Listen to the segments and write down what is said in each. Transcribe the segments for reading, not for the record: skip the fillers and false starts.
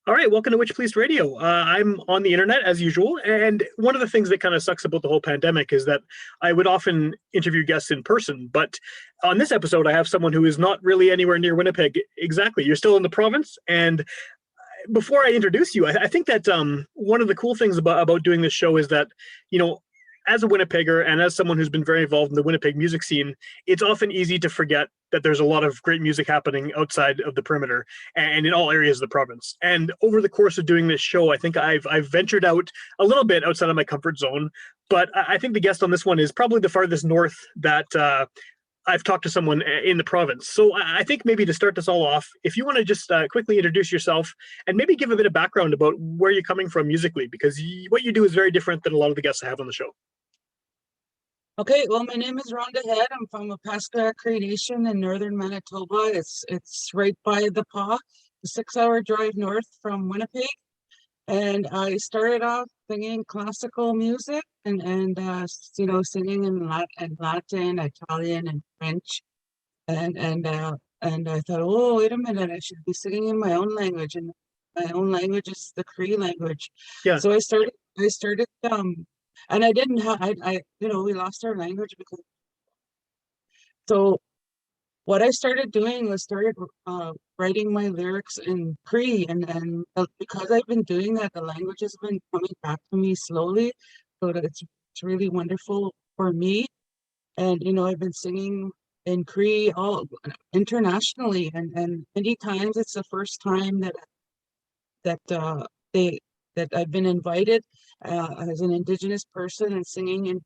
All right, welcome to Witchpolice Radio. I'm on the internet as usual, and one of the things that kind of sucks about the whole pandemic is that I would often interview guests in person. But on this episode, I have someone who is not really anywhere near Winnipeg. Exactly, you're still in the province, and before I introduce you, I think that one of the cool things about doing this show is that, you know, as a Winnipegger and as someone who's been very involved in the Winnipeg music scene, it's often easy to forget that there's a lot of great music happening outside of the perimeter and in all areas of the province. And over the course of doing this show, I think I've ventured out a little bit outside of my comfort zone. But I think the guest on this one is probably the farthest north that I've talked to someone in the province. So I think maybe to start this all off, if you want to just quickly introduce yourself and maybe give a bit of background about where you're coming from musically, because what you do is very different than a lot of the guests I have on the show. Okay, well, my name is Rhonda Head. I'm from a Pascua Cree Nation in northern Manitoba. It's right by the Paw, a 6-hour drive north from Winnipeg. And I started off singing classical music and singing in Latin, Italian, and French. And I thought, oh, wait a minute, I should be singing in my own language, and my own language is the Cree language. Yeah. So I started and I didn't have we lost our language because so what I started doing was started writing my lyrics in Cree, and because I've been doing that, the language has been coming back to me slowly, so that it's really wonderful for me. And I've been singing in Cree all internationally, and many times it's the first time they that I've been invited as an Indigenous person and singing in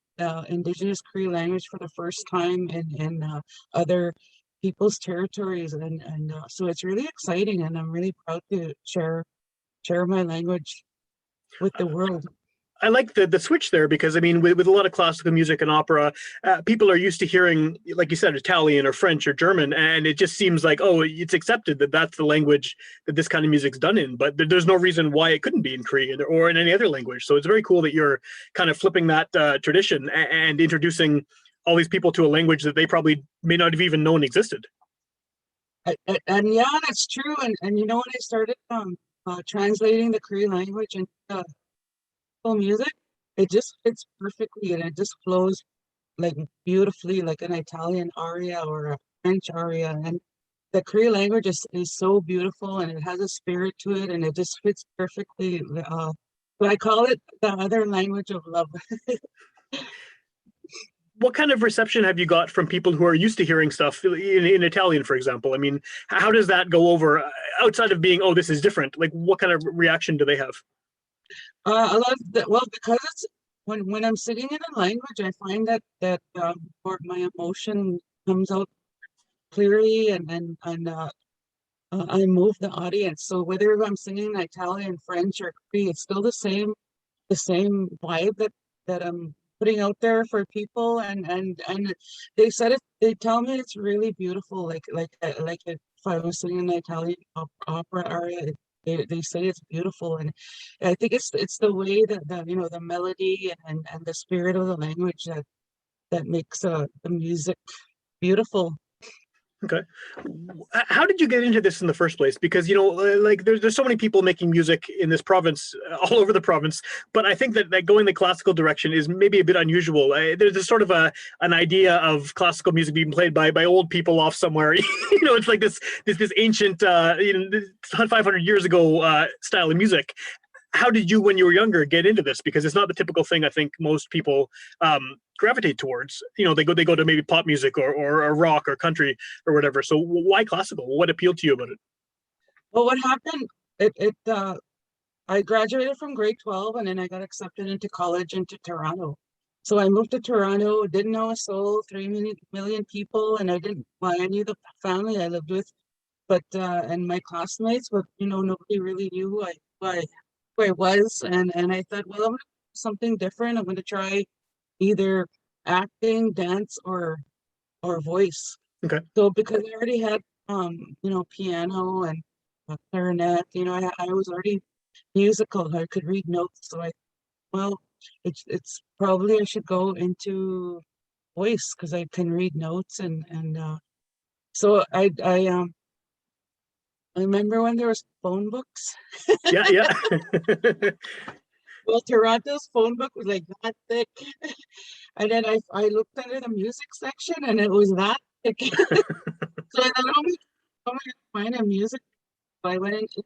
Indigenous Cree language for the first time in other people's territories, and so it's really exciting, and I'm really proud to share my language with the world. I like the switch there because I mean, with a lot of classical music and opera, people are used to hearing, like you said, Italian or French or German, and it just seems like, oh, it's accepted that that's the language that this kind of music's done in. But there's no reason why it couldn't be in Cree or in any other language. So it's very cool that you're kind of flipping that tradition and introducing all these people to a language that they probably may not have even known existed. And yeah, that's true. And when I started translating the Cree language into music, it just fits perfectly, and it just flows like beautifully, like an Italian aria or a French aria. And the Cree language is so beautiful, and it has a spirit to it, and it just fits perfectly. So I call it the other language of love. What kind of reception have you got from people who are used to hearing stuff in Italian, for example? I mean, how does that go over outside of being, oh, this is different? Like, what kind of reaction do they have? A lot of well, because it's when I'm singing in a language, I find that or my emotion comes out clearly, and I move the audience. So whether I'm singing Italian, French, or Cree, it's still the same vibe that I'm putting out there for people. And they tell me it's really beautiful, like if I was singing an Italian opera aria. They say it's beautiful, and I think it's the way that the melody and the spirit of the language that makes the music beautiful. Okay. How did you get into this in the first place? Because, like there's so many people making music in this province, all over the province, but I think that going the classical direction is maybe a bit unusual. There's sort of an idea of classical music being played by old people off somewhere. It's like this ancient, 500 years ago style of music. How did you, when you were younger, get into this? Because it's not the typical thing I think most people gravitate towards. They go to maybe pop music or rock or country or whatever. So why classical? What appealed to you about it? Well, what happened? I graduated from grade 12, and then I got accepted into college into Toronto. So I moved to Toronto, didn't know a soul, 3 million people, and I knew the family I lived with, but and my classmates, but nobody really knew who I was, and I thought, well, I'm gonna do something different. I'm going to try either acting, dance, or voice. Okay. So because I already had piano and clarinet, I was already musical. I could read notes, so well, it's probably I should go into voice because I can read notes, and so remember when there was phone books? Yeah, yeah. Well, Toronto's phone book was like that thick. And then I looked under the music section and it was that thick. So I thought, how am I gonna find a music? So I went into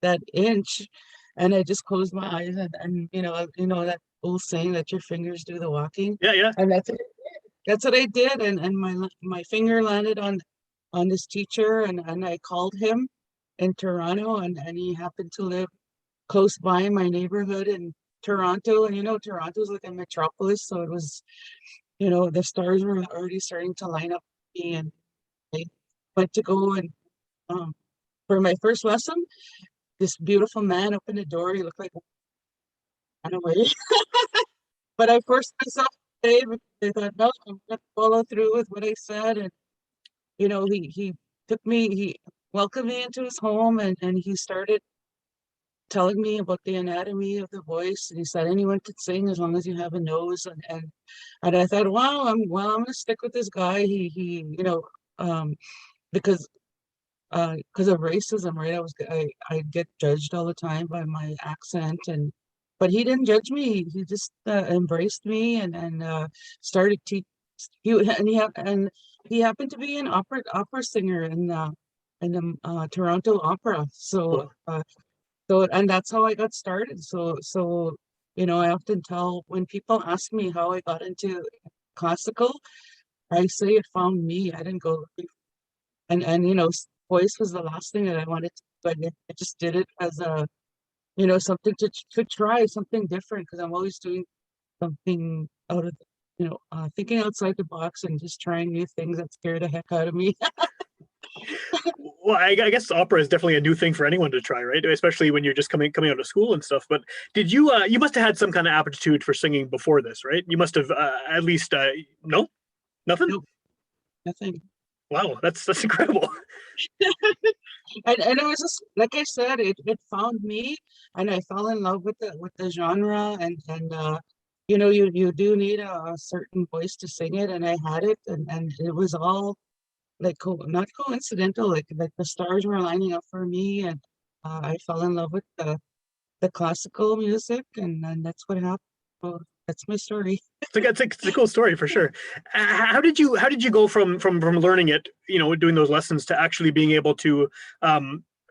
that inch and I just closed my eyes and that old saying that your fingers do the walking. Yeah, yeah. And that's what I did. And my finger landed on this teacher and I called him in Toronto and he happened to live close by my neighborhood in Toronto. And Toronto's like a metropolis, so it was, the stars were already starting to line up for me and I went to go and um for my first lesson, this beautiful man opened the door. He looked like ran away. But I forced myself to stay because I thought, no, I'm gonna follow through with what I said. And he he welcomed me into his home and he started telling me about the anatomy of the voice. And he said anyone could sing as long as you have a nose. And I thought, wow, I'm gonna stick with this guy. He um because of racism, right? I get judged all the time by my accent, but he didn't judge me. He just embraced me and started teaching. He happened to be an opera singer in the Toronto Opera. Cool. And that's how I got started. I often tell when people ask me how I got into classical, I say it found me. I didn't go looking, voice was the last thing that I wanted to, but I just did it as a, something to try something different because I'm always doing something out of, thinking outside the box and just trying new things that scare the heck out of me. Well, I guess opera is definitely a new thing for anyone to try, right? Especially when you're just coming out of school and stuff. But did you you must have had some kind of aptitude for singing before this, right? You must have at least no, nothing. Nope, nothing. Wow, that's incredible. And it was just like I said, it found me, and I fell in love with the genre, and you do need a certain voice to sing it, and I had it, and it was all like not coincidental, like the stars were lining up for me, and I fell in love with the classical music, and that's what happened. So that's my story. It's a cool story for sure. How did you go from learning it, doing those lessons to actually being able to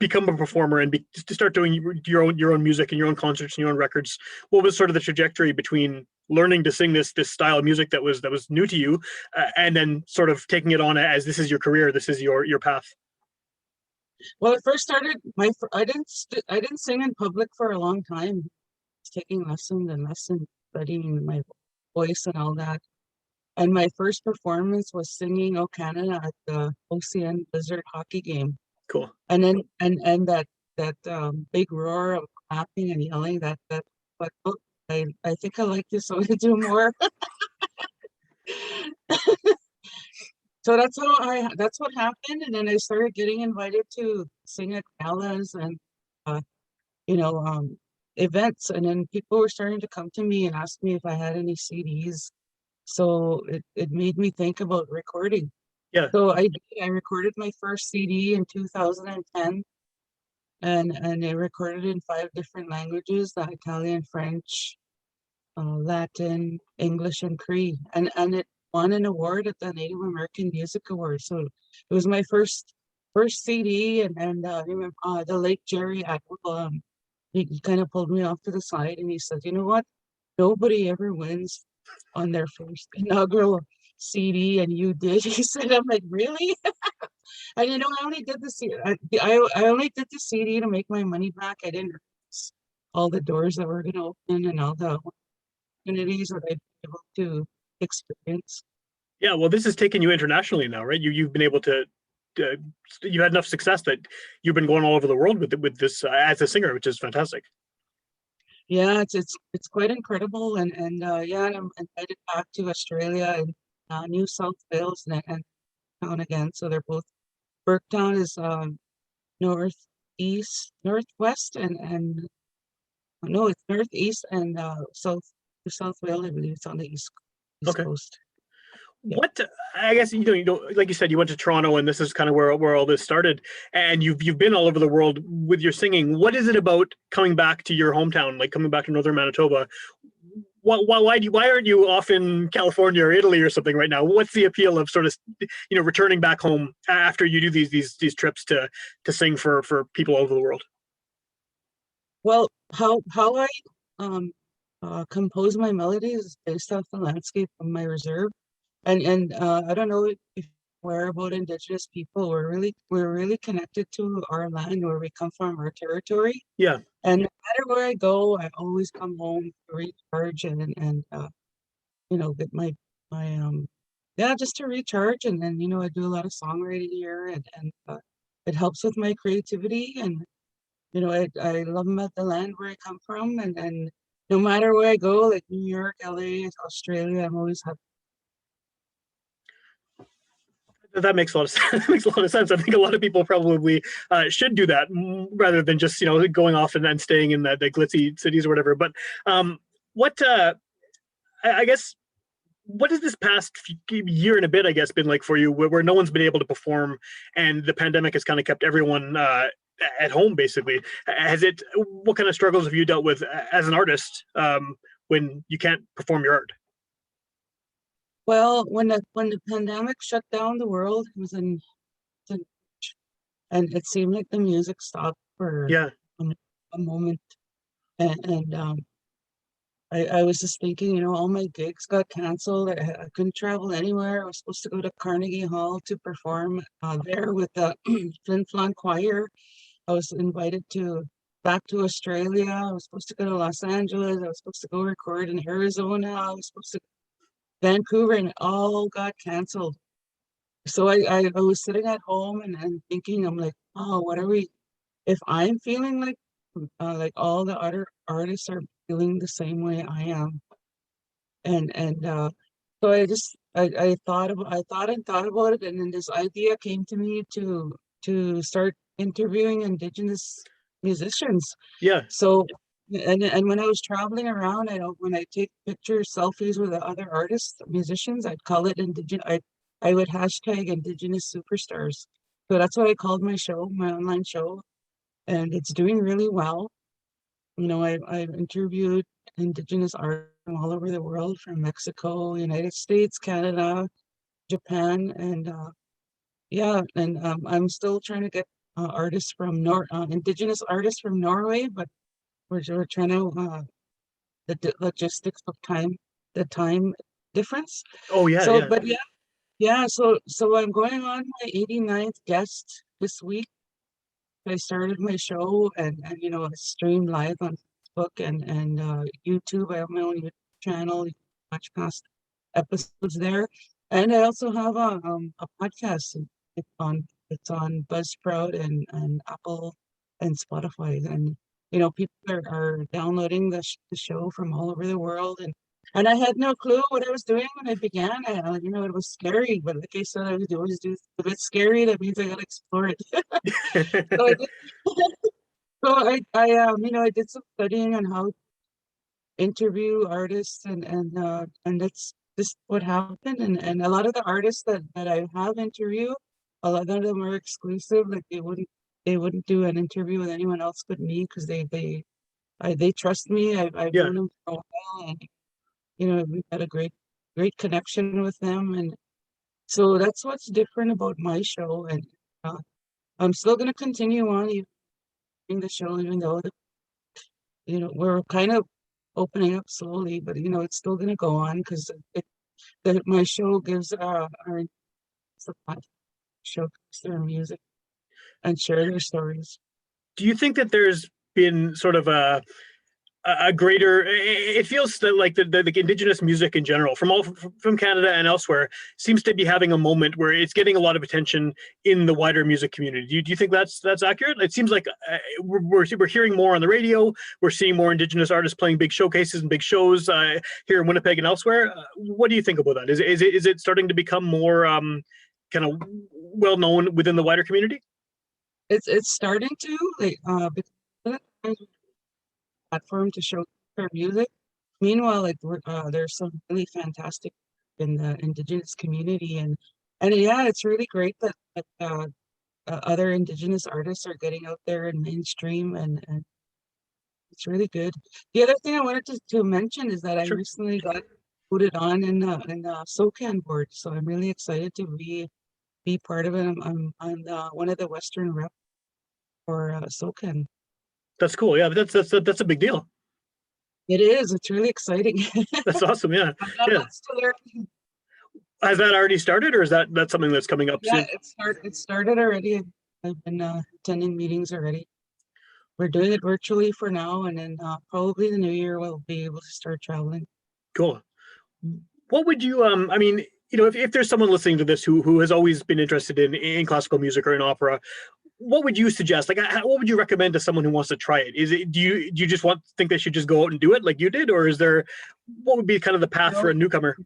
become a performer and to start doing your own music and your own concerts and your own records? What was sort of the trajectory between learning to sing this style of music that was new to you, and then sort of taking it on as this is your career, this is your path? Well, it first started I didn't sing in public for a long time. Taking lessons and studying my voice and all that. And my first performance was singing "O Canada" at the OCN Blizzard hockey game. Cool. And then and that big roar of clapping and yelling but oh, I think I like this, so I do more. So that's what happened. And then I started getting invited to sing at galas and uh, you know, um, events. And then people were starting to come to me and ask me if I had any CDs. So it made me think about recording. Yeah. So I recorded my first CD in 2010 and I recorded in 5 different languages, the Italian, French, Latin, English, and Cree. And it won an award at the Native American Music Awards. So it was my first CD and I remember the late Jerry Atwell, he kind of pulled me off to the side and he said, you know what? Nobody ever wins on their first inaugural CD and you did. He said, I'm like, really? And I only did the CD. I only did the CD to make my money back. I didn't realize all the doors that were going to open and all the opportunities that I'd be able to experience. Yeah, well, this has taken you internationally now, right? You've been able to, uh, you had enough success that you've been going all over the world with this as a singer, which is fantastic. Yeah, it's quite incredible, and I'm invited back to Australia and New South Wales and town again. So they're both Burketown is northwest, and no, it's northeast and South Wales. I believe it's on the east Okay. coast. what I guess like you said, you went to Toronto, and this is kind of where all this started. And you've been all over the world with your singing. What is it about coming back to your hometown, like coming back to northern Manitoba? Why aren't you off in California or Italy or something right now? What's the appeal of sort of returning back home after you do these trips to sing for people all over the world? Well, how I um compose my melodies is based off the landscape of my reserve. And I don't know if you're aware about Indigenous people. We're really connected to our land, where we come from, our territory. Yeah. And no matter where I go, I always come home to recharge and get my yeah, just to recharge. And then I do a lot of songwriting here, and it helps with my creativity. And I love the land where I come from, and no matter where I go, like New York, LA, Australia, I'm always happy. That makes a lot of sense. Makes a lot of sense. I think a lot of people probably should do that rather than just going off and then staying in the glitzy cities or whatever. But what I guess what has this past year and a bit, I guess, been like for you, where no one's been able to perform, and the pandemic has kind of kept everyone at home, basically? Has it? What kind of struggles have you dealt with as an artist when you can't perform your art? Well, when the pandemic shut down the world, it was in and it seemed like the music stopped for Yeah. a, a moment. And I was just thinking, all my gigs got canceled. I couldn't travel anywhere. I was supposed to go to Carnegie Hall to perform there with the Flin Flon Choir. I was invited to back to Australia. I was supposed to go to Los Angeles. I was supposed to go record in Arizona. I was supposed to Vancouver, and it all got canceled. So I was sitting at home and thinking, I'm like, oh, what are we? If I'm feeling like all the other artists are feeling the same way I am, and so I thought about it, and then this idea came to me to start interviewing Indigenous musicians. Yeah. So and when I was traveling around, when I take pictures, selfies with the other artists, musicians, I'd call it indigenous. I would hashtag Indigenous superstars. So that's what I called my show, my online show, and it's doing really well. I've interviewed Indigenous artists from all over the world, from Mexico, United States, Canada, Japan, and yeah, and I'm still trying to get artists from Indigenous artists from Norway, but we're trying to logistics of the time difference. Oh yeah. So, Yeah. but yeah. So I'm going on my 89th guest this week. I started my show, and I stream live on Facebook and YouTube. I have my own YouTube channel. You can watch past episodes there, and I also have a podcast. It's on Buzzsprout and Apple and Spotify, and people are downloading the show from all over the world, and I had no clue what I was doing when I began. It was scary, but like I said, I was always do a bit scary. That means I gotta explore it. So I did, I did some studying on how to interview artists, and that's just what happened. And a lot of the artists that I have interviewed, a lot of them are exclusive. Like they wouldn't do an interview with anyone else but me, because they trust me. I've Yeah. known them for a while, and we've had a great connection with them. And so that's what's different about my show. And uh, I'm still going to continue on doing the show, even though we're kind of opening up slowly, but it's still going to go on, because my show gives our showcase their music and share their stories. Do you think that there's been sort of a greater, it feels that like the indigenous music in general from Canada and elsewhere seems to be having a moment where it's getting a lot of attention in the wider music community? Do you think that's accurate? It seems like we're hearing more on the radio. We're seeing more indigenous artists playing big showcases and big shows here in Winnipeg and elsewhere. What do you think about that? Is it starting to become more kind of well known within the wider community? It's starting to, like, because there's a platform to show their music. Meanwhile, like, there's some really fantastic in the Indigenous community, and yeah, it's really great that, other Indigenous artists are getting out there in mainstream, and it's really good. The other thing I wanted to mention is that I Sure. recently got voted on in the SOCAN board, so I'm really excited to be part of it. I'm one of the Western rep for SOCAN. That's cool. Yeah, that's a big deal. It is. It's really exciting. That's awesome. Yeah, I've got yeah. lots to learn. Has that already started, or is that's something that's coming up Yeah, soon? it started already. I've been attending meetings already. We're doing it virtually for now, and then probably the new year we'll be able to start traveling. Cool. What would you I mean, if there's someone listening to this who has always been interested in classical music or in opera, what would you suggest? Like, what would you recommend to someone who wants to try it? Is it do you just think they should just go out and do it like you did, or is there what would be kind of the path for No, a newcomer?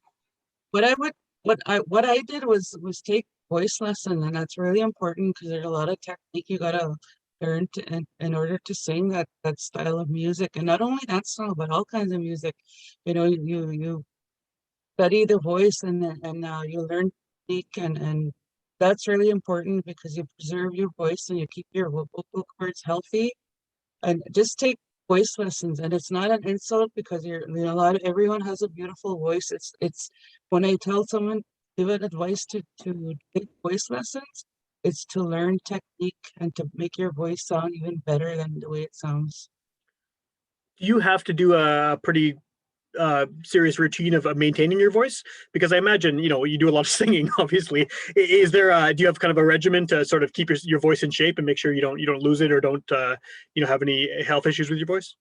what I would what I did was take voice lesson, and that's really important because there's a lot of technique you gotta learn in order to sing that style of music, and not only that style but all kinds of music. You study the voice, and you learn technique, and that's really important because you preserve your voice and you keep your vocal cords healthy. And just take voice lessons, and it's not an insult because a lot of everyone has a beautiful voice. It's when I tell someone give an advice to take voice lessons, it's to learn technique and to make your voice sound even better than the way it sounds. Do you have to do a pretty serious routine of maintaining your voice? Because I imagine you do a lot of singing. Obviously, is there? Do you have kind of a regimen to sort of keep your voice in shape and make sure you don't lose it or don't have any health issues with your voice?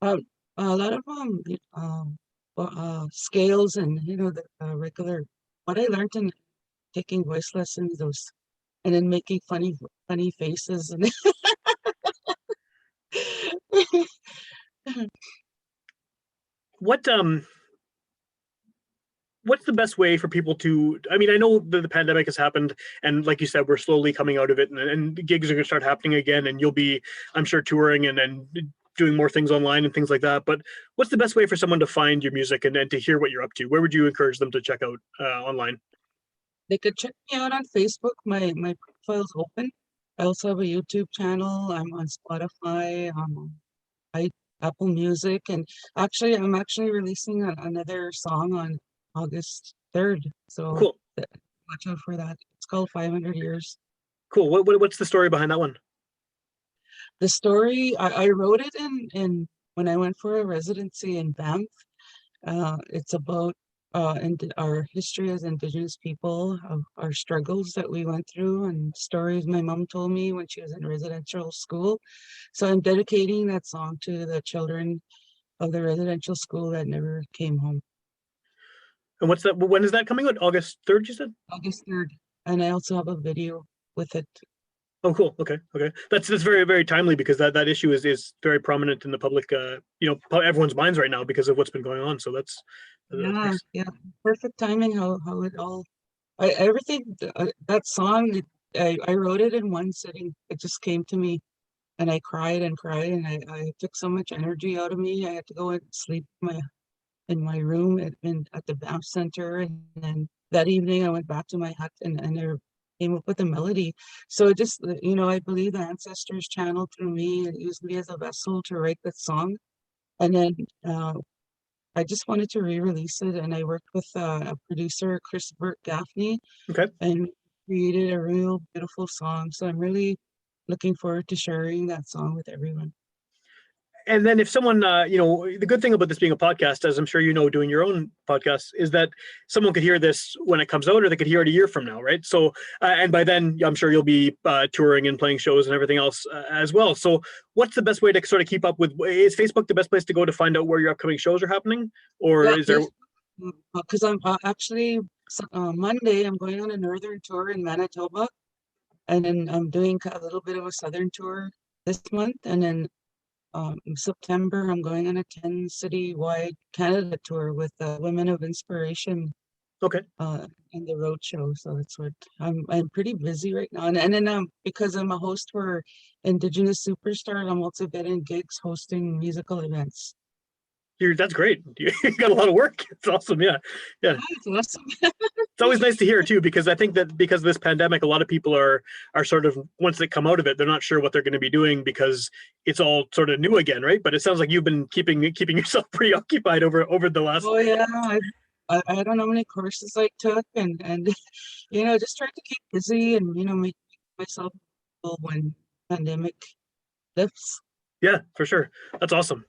Um, a lot of scales, and the regular what I learned in taking voice lessons, those, and then making funny faces and What what's the best way for people to I mean, I know that the pandemic has happened, and like you said, we're slowly coming out of it, and gigs are going to start happening again, and you'll be, I'm sure, touring and doing more things online and things like that. But what's the best way for someone to find your music and to hear what you're up to? Where would you encourage them to check out online? they could check me out on Facebook. My profile's open. I also have a YouTube channel. I'm on Spotify, I Apple Music, and I'm actually releasing another song on August 3rd. So Cool. watch out for that. It's called 500 Years. Cool. What's the story behind that one? The story, I wrote it in when I went for a residency in Banff. It's about our history as Indigenous people, of our struggles that we went through, and stories my mom told me when she was in residential school. So I'm dedicating that song to the children of the residential school that never came home. And what's that? When is that coming out? August 3rd, you said? August 3rd. And I also have a video with it. Oh, cool. Okay, okay. That's very very timely because that issue is very prominent in the public, everyone's minds right now because of what's been going on. So that's Yeah, nice. yeah. Perfect timing, how it all, everything, that song, I wrote it in one sitting. It just came to me, and I cried and cried, and I took so much energy out of me. I had to go and sleep in my room at the Banff Center, and then that evening I went back to my hut, and I came up with a melody. So it just, I believe the ancestors channeled through me and used me as a vessel to write that song. And then I just wanted to re-release it, and I worked with a producer, Chris Burt Gaffney, Okay. and created a real beautiful song. So I'm really looking forward to sharing that song with everyone. And then if someone, the good thing about this being a podcast, as I'm sure doing your own podcast, is that someone could hear this when it comes out, or they could hear it a year from now, right? So, and by then, I'm sure you'll be touring and playing shows and everything else as well. So, what's the best way to sort of keep up with? Is Facebook the best place to go to find out where your upcoming shows are happening, or Yeah, is there? yes, because I'm actually Monday I'm going on a northern tour in Manitoba, and then I'm doing a little bit of a southern tour this month, and then in September I'm going on a 10 city-wide Canada tour with Women of Inspiration Okay. in the road show. So that's what I'm pretty busy right now, and then because I'm a host for Indigenous Superstars, I'm also getting gigs hosting musical events. That's great. You got a lot of work. It's awesome. Yeah. Yeah. Yeah, it's awesome. It's always nice to hear too, because I think that because of this pandemic, a lot of people are sort of, once they come out of it, they're not sure what they're going to be doing because it's all sort of new again, right? But it sounds like you've been keeping yourself pretty occupied over the last. Oh yeah, I don't know how many courses I took, and just trying to keep busy and make myself available when pandemic lifts. Yeah, for sure. That's awesome.